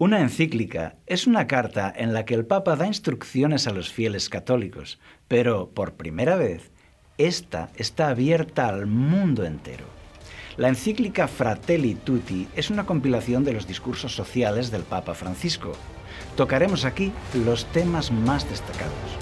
Una encíclica es una carta en la que el Papa da instrucciones a los fieles católicos, pero por primera vez, esta está abierta al mundo entero. La encíclica Fratelli Tutti es una compilación de los discursos sociales del Papa Francisco. Tocaremos aquí los temas más destacados.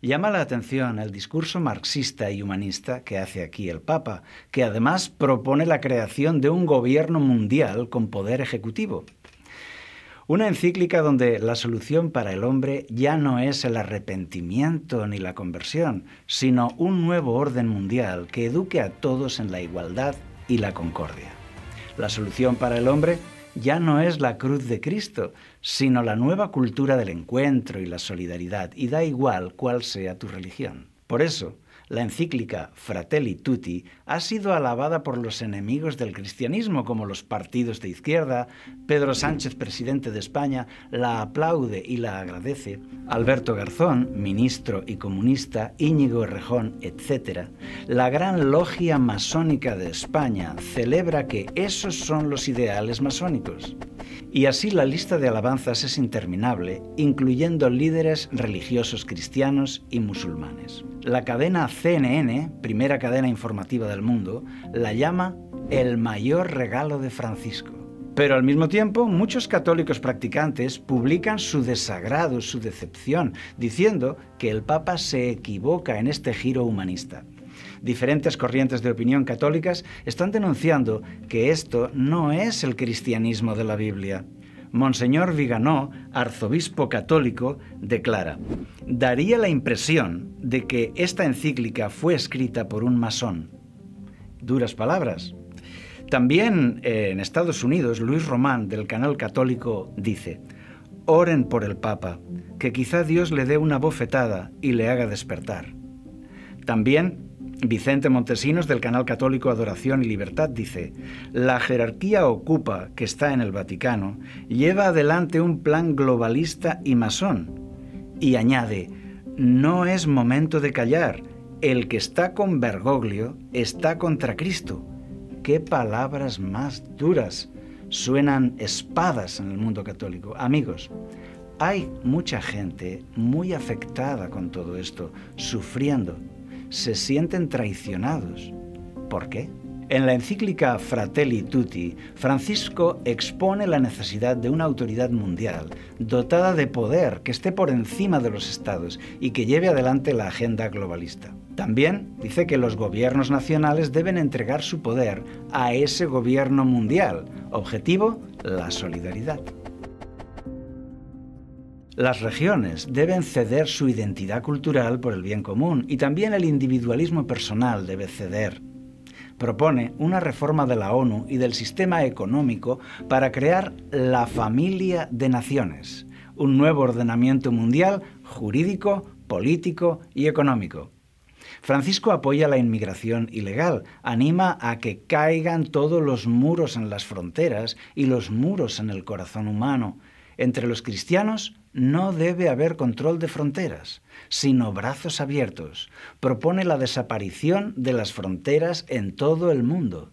Llama la atención el discurso marxista y humanista que hace aquí el Papa, que además propone la creación de un gobierno mundial con poder ejecutivo. Una encíclica donde la solución para el hombre ya no es el arrepentimiento ni la conversión, sino un nuevo orden mundial que eduque a todos en la igualdad y la concordia. La solución para el hombre ya no es la cruz de Cristo, sino la nueva cultura del encuentro y la solidaridad, y da igual cuál sea tu religión. Por eso, la encíclica Fratelli Tutti ha sido alabada por los enemigos del cristianismo, como los partidos de izquierda. Pedro Sánchez, presidente de España, la aplaude y la agradece. Alberto Garzón, ministro y comunista, Íñigo Errejón, etc. La gran logia masónica de España celebra que esos son los ideales masónicos. Y así la lista de alabanzas es interminable, incluyendo líderes religiosos cristianos y musulmanes. La cadena CNN, primera cadena informativa del mundo, la llama el mayor regalo de Francisco. Pero al mismo tiempo, muchos católicos practicantes publican su desagrado, su decepción, diciendo que el Papa se equivoca en este giro humanista. Diferentes corrientes de opinión católicas están denunciando que esto no es el cristianismo de la Biblia. Monseñor Viganó, arzobispo católico, declara: daría la impresión de que esta encíclica fue escrita por un masón. Duras palabras. También en Estados Unidos, Luis Román, del canal católico, dice: oren por el Papa, que quizá Dios le dé una bofetada y le haga despertar. También Vicente Montesinos, del canal católico Adoración y Libertad, dice: la jerarquía ocupa, que está en el Vaticano, lleva adelante un plan globalista y masón. Y añade: no es momento de callar, el que está con Bergoglio está contra Cristo. ¡Qué palabras más duras! Suenan espadas en el mundo católico. Amigos, hay mucha gente muy afectada con todo esto, sufriendo. Se sienten traicionados. ¿Por qué? En la encíclica Fratelli Tutti, Francisco expone la necesidad de una autoridad mundial dotada de poder que esté por encima de los estados y que lleve adelante la agenda globalista. También dice que los gobiernos nacionales deben entregar su poder a ese gobierno mundial. Objetivo: la solidaridad. Las regiones deben ceder su identidad cultural por el bien común y también el individualismo personal debe ceder. Propone una reforma de la ONU y del sistema económico para crear la familia de naciones, un nuevo ordenamiento mundial jurídico, político y económico. Francisco apoya la inmigración ilegal, anima a que caigan todos los muros en las fronteras y los muros en el corazón humano. Entre los cristianos no debe haber control de fronteras, sino brazos abiertos. Propone la desaparición de las fronteras en todo el mundo.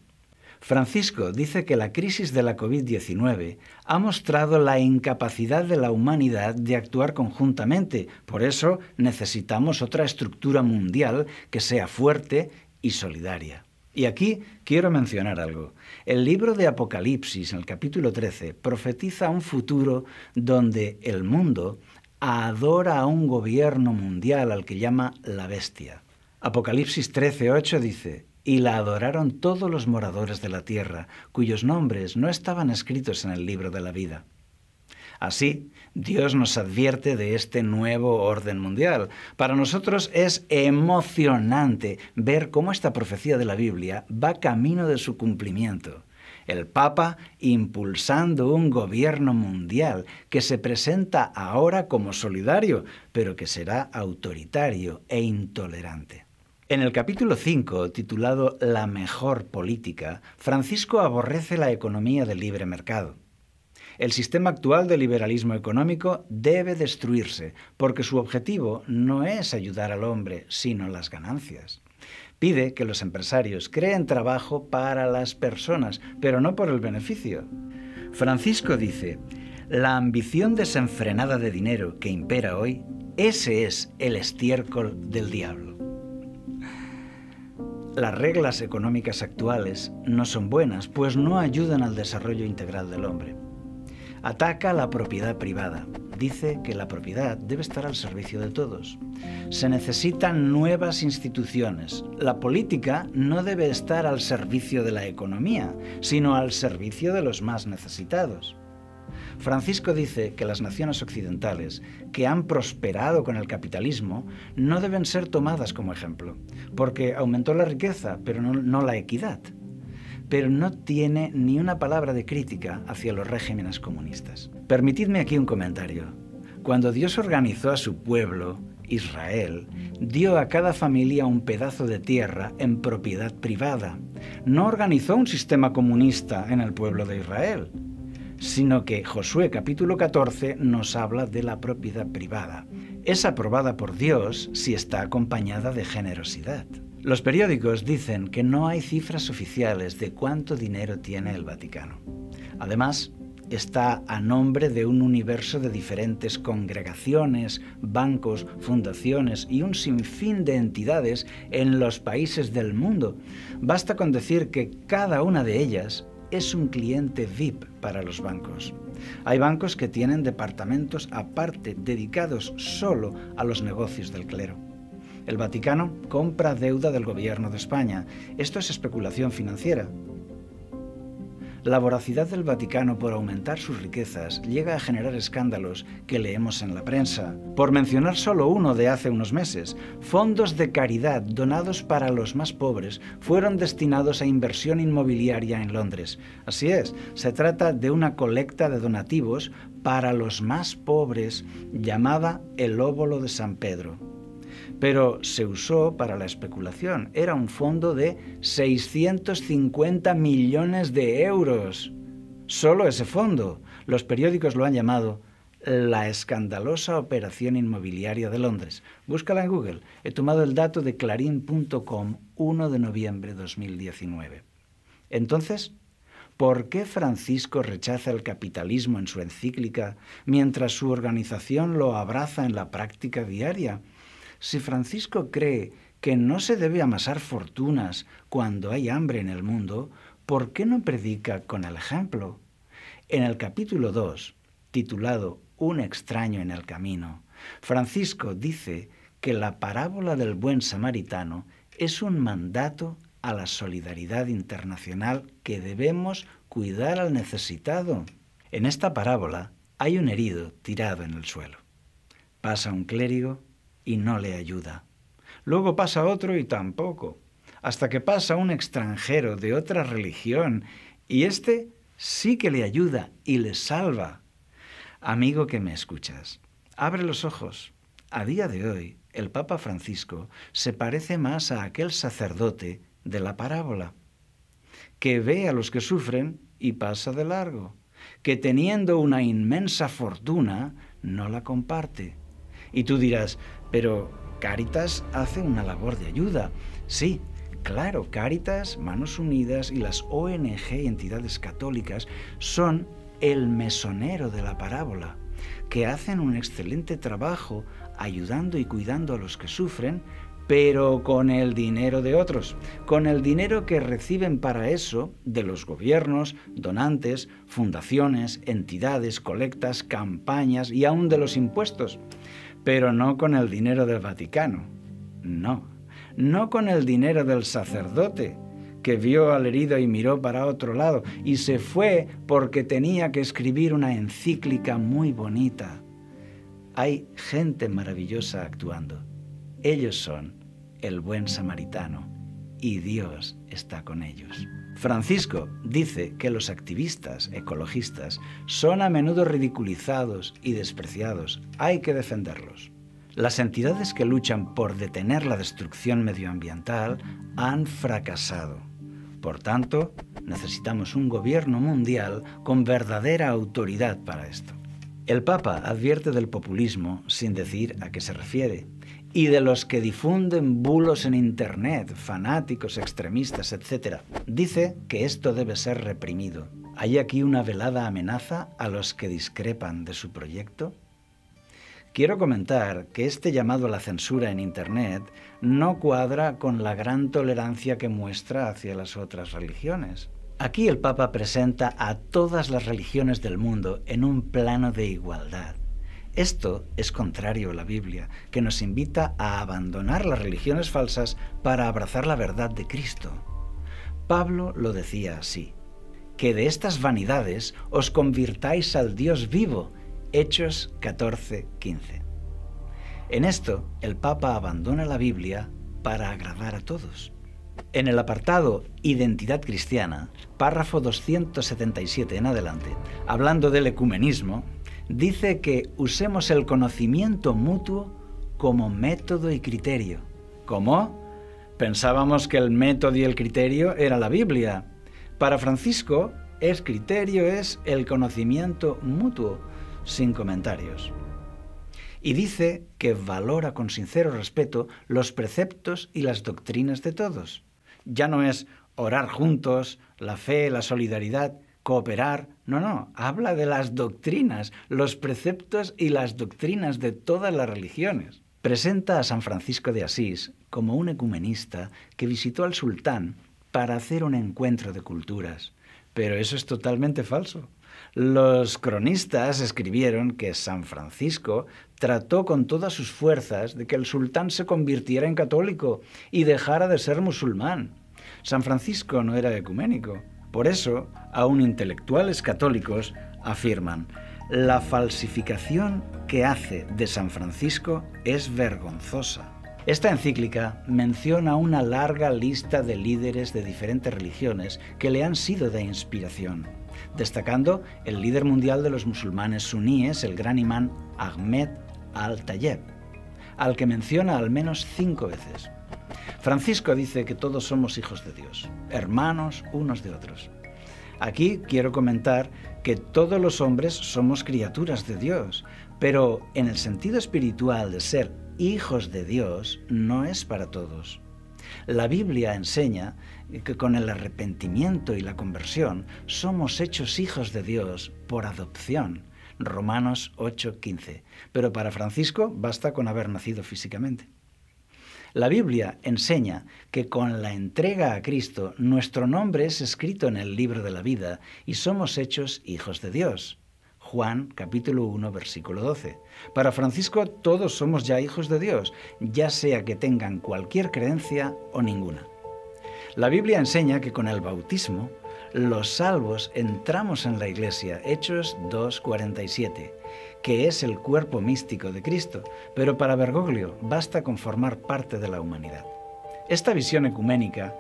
Francisco dice que la crisis de la COVID-19 ha mostrado la incapacidad de la humanidad de actuar conjuntamente. Por eso necesitamos otra estructura mundial que sea fuerte y solidaria. Y aquí quiero mencionar algo. El libro de Apocalipsis, en el capítulo 13, profetiza un futuro donde el mundo adora a un gobierno mundial al que llama la bestia. Apocalipsis 13:8 dice: y la adoraron todos los moradores de la tierra, cuyos nombres no estaban escritos en el libro de la vida. Así, Dios nos advierte de este nuevo orden mundial. Para nosotros es emocionante ver cómo esta profecía de la Biblia va camino de su cumplimiento. El Papa impulsando un gobierno mundial que se presenta ahora como solidario, pero que será autoritario e intolerante. En el capítulo 5, titulado La mejor política, Francisco aborrece la economía del libre mercado. El sistema actual de liberalismo económico debe destruirse, porque su objetivo no es ayudar al hombre, sino las ganancias. Pide que los empresarios creen trabajo para las personas, pero no por el beneficio. Francisco dice: la ambición desenfrenada de dinero que impera hoy, ese es el estiércol del diablo. Las reglas económicas actuales no son buenas, pues no ayudan al desarrollo integral del hombre. Ataca la propiedad privada. Dice que la propiedad debe estar al servicio de todos. Se necesitan nuevas instituciones. La política no debe estar al servicio de la economía, sino al servicio de los más necesitados. Francisco dice que las naciones occidentales, que han prosperado con el capitalismo, no deben ser tomadas como ejemplo, porque aumentó la riqueza, pero no la equidad. Pero no tiene ni una palabra de crítica hacia los regímenes comunistas. Permitidme aquí un comentario. Cuando Dios organizó a su pueblo, Israel, dio a cada familia un pedazo de tierra en propiedad privada. No organizó un sistema comunista en el pueblo de Israel, sino que Josué capítulo 14 nos habla de la propiedad privada. Es aprobada por Dios si está acompañada de generosidad. Los periódicos dicen que no hay cifras oficiales de cuánto dinero tiene el Vaticano. Además, está a nombre de un universo de diferentes congregaciones, bancos, fundaciones y un sinfín de entidades en los países del mundo. Basta con decir que cada una de ellas es un cliente VIP para los bancos. Hay bancos que tienen departamentos aparte dedicados solo a los negocios del clero. El Vaticano compra deuda del gobierno de España. Esto es especulación financiera. La voracidad del Vaticano por aumentar sus riquezas llega a generar escándalos que leemos en la prensa. Por mencionar solo uno de hace unos meses, fondos de caridad donados para los más pobres fueron destinados a inversión inmobiliaria en Londres. Así es, se trata de una colecta de donativos para los más pobres llamada el Óbolo de San Pedro. Pero se usó para la especulación. Era un fondo de 650 millones de euros. Solo ese fondo. Los periódicos lo han llamado la escandalosa operación inmobiliaria de Londres. Búscala en Google. He tomado el dato de clarín.com, 1 de noviembre de 2019. Entonces, ¿por qué Francisco rechaza el capitalismo en su encíclica mientras su organización lo abraza en la práctica diaria? Si Francisco cree que no se debe amasar fortunas cuando hay hambre en el mundo, ¿por qué no predica con el ejemplo? En el capítulo 2, titulado Un extraño en el camino, Francisco dice que la parábola del buen samaritano es un mandato a la solidaridad internacional que debemos cuidar al necesitado. En esta parábola hay un herido tirado en el suelo. Pasa un clérigo y no le ayuda. Luego pasa otro y tampoco, hasta que pasa un extranjero de otra religión y este sí que le ayuda y le salva. Amigo que me escuchas, abre los ojos. A día de hoy, el Papa Francisco se parece más a aquel sacerdote de la parábola, que ve a los que sufren y pasa de largo, que teniendo una inmensa fortuna no la comparte. Y tú dirás, pero Cáritas hace una labor de ayuda. Sí, claro, Cáritas, Manos Unidas y las ONG y entidades católicas son el mesonero de la parábola, que hacen un excelente trabajo ayudando y cuidando a los que sufren, pero con el dinero de otros, con el dinero que reciben para eso de los gobiernos, donantes, fundaciones, entidades, colectas, campañas y aún de los impuestos. Pero no con el dinero del Vaticano, no con el dinero del sacerdote, que vio al herido y miró para otro lado, y se fue porque tenía que escribir una encíclica muy bonita. Hay gente maravillosa actuando. Ellos son el buen samaritano, y Dios está con ellos. Francisco dice que los activistas ecologistas son a menudo ridiculizados y despreciados. Hay que defenderlos. Las entidades que luchan por detener la destrucción medioambiental han fracasado. Por tanto, necesitamos un gobierno mundial con verdadera autoridad para esto. El Papa advierte del populismo sin decir a qué se refiere, y de los que difunden bulos en Internet, fanáticos, extremistas, etc. Dice que esto debe ser reprimido. ¿Hay aquí una velada amenaza a los que discrepan de su proyecto? Quiero comentar que este llamado a la censura en Internet no cuadra con la gran tolerancia que muestra hacia las otras religiones. Aquí el Papa presenta a todas las religiones del mundo en un plano de igualdad. Esto es contrario a la Biblia, que nos invita a abandonar las religiones falsas para abrazar la verdad de Cristo. Pablo lo decía así: que de estas vanidades os convirtáis al Dios vivo. Hechos 14:15. En esto, el Papa abandona la Biblia para agradar a todos. En el apartado Identidad cristiana, párrafo 277 en adelante, hablando del ecumenismo, dice que usemos el conocimiento mutuo como método y criterio. ¿Cómo? Pensábamos que el método y el criterio era la Biblia. Para Francisco, criterio es el conocimiento mutuo, sin comentarios. Y dice que valora con sincero respeto los preceptos y las doctrinas de todos. Ya no es orar juntos, la fe, la solidaridad, cooperar. No, habla de las doctrinas, los preceptos y las doctrinas de todas las religiones. Presenta a San Francisco de Asís como un ecumenista que visitó al sultán para hacer un encuentro de culturas. Pero eso es totalmente falso. Los cronistas escribieron que San Francisco trató con todas sus fuerzas de que el sultán se convirtiera en católico y dejara de ser musulmán. San Francisco no era ecuménico. Por eso, aún intelectuales católicos afirman: la falsificación que hace de San Francisco es vergonzosa. Esta encíclica menciona una larga lista de líderes de diferentes religiones que le han sido de inspiración, destacando el líder mundial de los musulmanes suníes, el gran imán Ahmed al-Tayeb, al que menciona al menos 5 veces. Francisco dice que todos somos hijos de Dios, hermanos unos de otros. Aquí quiero comentar que todos los hombres somos criaturas de Dios, pero en el sentido espiritual de ser hijos de Dios no es para todos. La Biblia enseña que con el arrepentimiento y la conversión somos hechos hijos de Dios por adopción. Romanos 8:15. Pero para Francisco basta con haber nacido físicamente. La Biblia enseña que con la entrega a Cristo nuestro nombre es escrito en el libro de la vida y somos hechos hijos de Dios. Juan, capítulo 1, versículo 12. Para Francisco, todos somos ya hijos de Dios, ya sea que tengan cualquier creencia o ninguna. La Biblia enseña que con el bautismo, los salvos entramos en la Iglesia, Hechos 2:47, que es el cuerpo místico de Cristo, pero para Bergoglio basta con formar parte de la humanidad. Esta visión ecuménica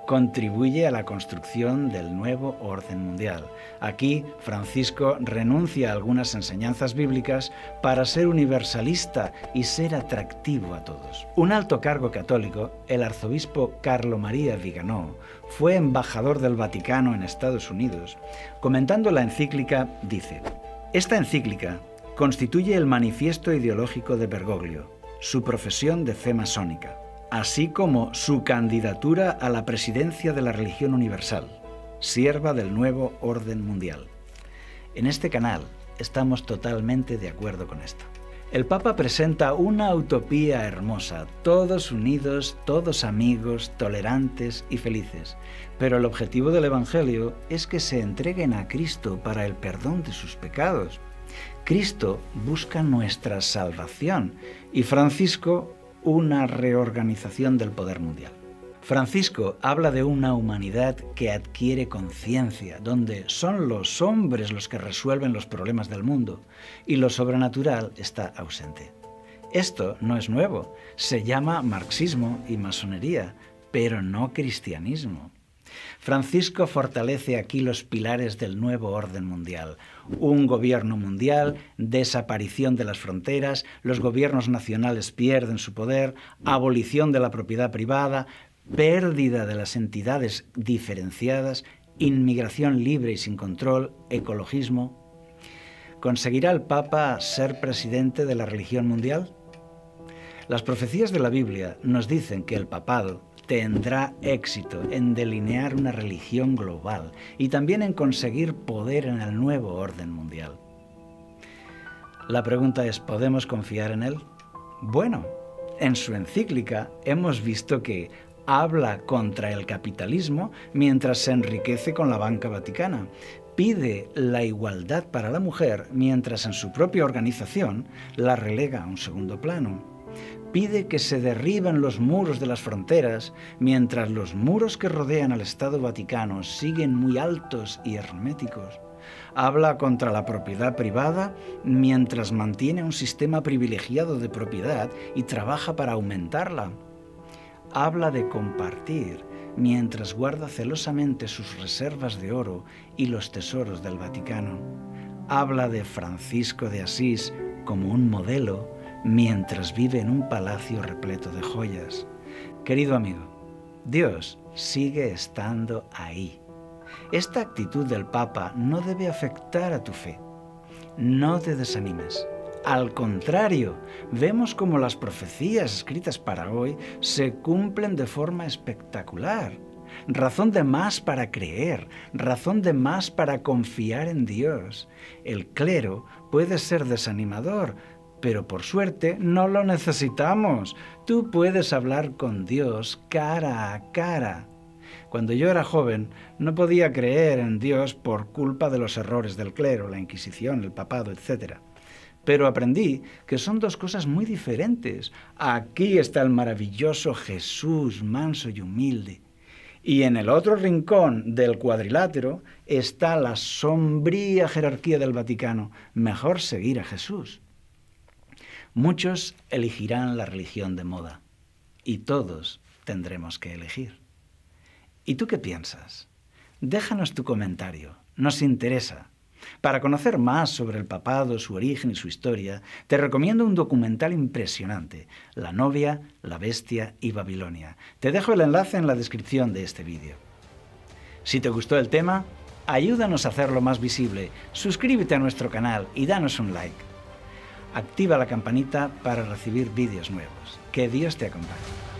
contribuye a la construcción del nuevo orden mundial. Aquí, Francisco renuncia a algunas enseñanzas bíblicas para ser universalista y ser atractivo a todos. Un alto cargo católico, el arzobispo Carlo María Viganò, fue embajador del Vaticano en Estados Unidos. Comentando la encíclica, dice: esta encíclica constituye el manifiesto ideológico de Bergoglio, su profesión de fe masónica, así como su candidatura a la presidencia de la religión universal, sierva del nuevo orden mundial. En este canal estamos totalmente de acuerdo con esto. El Papa presenta una utopía hermosa, todos unidos, todos amigos, tolerantes y felices. Pero el objetivo del Evangelio es que se entreguen a Cristo para el perdón de sus pecados. Cristo busca nuestra salvación y Francisco una reorganización del poder mundial. Francisco habla de una humanidad que adquiere conciencia, donde son los hombres los que resuelven los problemas del mundo y lo sobrenatural está ausente. Esto no es nuevo, se llama marxismo y masonería, pero no cristianismo. Francisco fortalece aquí los pilares del nuevo orden mundial. Un gobierno mundial, desaparición de las fronteras, los gobiernos nacionales pierden su poder, abolición de la propiedad privada, pérdida de las entidades diferenciadas, inmigración libre y sin control, ecologismo. ¿Conseguirá el Papa ser presidente de la religión mundial? Las profecías de la Biblia nos dicen que el papado tendrá éxito en delinear una religión global y también en conseguir poder en el nuevo orden mundial. La pregunta es, ¿podemos confiar en él? Bueno, en su encíclica hemos visto que habla contra el capitalismo mientras se enriquece con la banca vaticana. Pide la igualdad para la mujer mientras en su propia organización la relega a un segundo plano. Pide que se derriben los muros de las fronteras mientras los muros que rodean al Estado Vaticano siguen muy altos y herméticos. Habla contra la propiedad privada mientras mantiene un sistema privilegiado de propiedad y trabaja para aumentarla. Habla de compartir mientras guarda celosamente sus reservas de oro y los tesoros del Vaticano. Habla de Francisco de Asís como un modelo mientras vive en un palacio repleto de joyas. Querido amigo, Dios sigue estando ahí. Esta actitud del Papa no debe afectar a tu fe. No te desanimes. Al contrario, vemos cómo las profecías escritas para hoy se cumplen de forma espectacular. Razón de más para creer, razón de más para confiar en Dios. El clero puede ser desanimador, pero por suerte no lo necesitamos. Tú puedes hablar con Dios cara a cara. Cuando yo era joven, no podía creer en Dios por culpa de los errores del clero, la Inquisición, el papado, etc. Pero aprendí que son dos cosas muy diferentes. Aquí está el maravilloso Jesús, manso y humilde. Y en el otro rincón del cuadrilátero está la sombría jerarquía del Vaticano. Mejor seguir a Jesús. Muchos elegirán la religión de moda y todos tendremos que elegir. ¿Y tú qué piensas? Déjanos tu comentario, nos interesa. Para conocer más sobre el papado, su origen y su historia, te recomiendo un documental impresionante, La novia, la bestia y Babilonia. Te dejo el enlace en la descripción de este vídeo. Si te gustó el tema, ayúdanos a hacerlo más visible, suscríbete a nuestro canal y danos un like. Activa la campanita para recibir vídeos nuevos. Que Dios te acompañe.